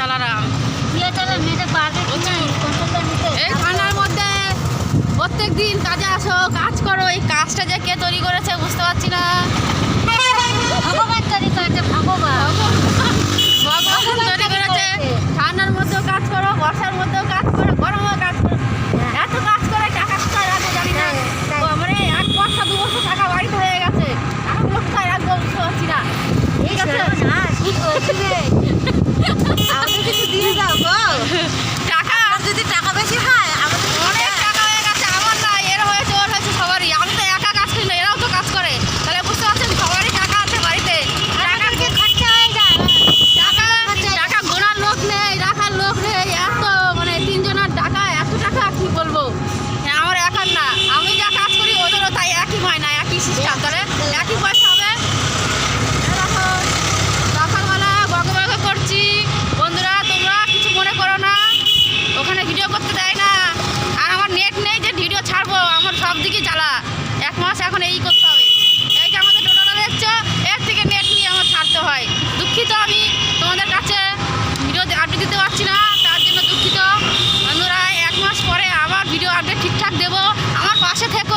চালালাম। এই এই ঠান্ডার মধ্যে প্রত্যেক দিন কাজে আসো, কাজ করো, এই কাজটা যে কে তৈরি করেছে বুঝতে পারছি না। ভগবান তৈরি করেছে, ভগবান। ভগবান তৈরি করেছে। ঠান্ডার মধ্যেও কাজ করো, বর্ষার মধ্যেও কাজ করো, গরমেও কাজ করো, এত কাজ করে টাকা কোথায় রাখবো জানি না। তো মানে 1 বছর 2 বছর টাকা বাড়িতে হয়ে গেছে, টাকাগুলো কোথায় রাখবো বুঝতে পারছি না। ঠিক আছে আমাদের কিছু দিয়ে দাও গো। টাকা যদি টাকা বেশি হয় আমাদের অনেক টাকা হয়ে গেছে, আমার না, এর হয়েছে ওর হয়েছে সবারই। আমি তো একা কাজ করি না, এরাও তো কাজ করে, তাহলে বুঝতে পারছেন সবারই টাকা আছে বাড়িতে। টাকাকে খরচা হয়ে যায়। টাকা গোনার লোক নেই, রাখার লোক নেই, এত মানে 3 জনের টাকা, এত টাকা কি বলবো। হ্যাঁ, আমার একার না, আমি যা কাজ করি ওদেরও তাই একই হয় না, একই সিস্টেম, তাহলে একই পয়সা হবে। দেখো সকালবেলা বকবক করছি, বন্ধুরা তোমরা কিছু মনে করো না, ওখানে ভিডিও করতে দেয় না, আর আমার নেট নেই যে ভিডিও ছাড়বো, আমার সব দিকে জ্বালা। 1 মাস এখন এই করতে হবে। এই যে আমাদের টোটোটা দেখছো, এর থেকে নেট নিয়ে আমার ছাড়তে হয়। দুঃখিত আমি তোমাদের কাছে ভিডিও আপডেট দিতে পারছি না, তার জন্য দুঃখিত। বন্ধুরা 1 মাস পরে আবার ভিডিও আপডেট ঠিকঠাক দেবো, আমার পাশে থেকে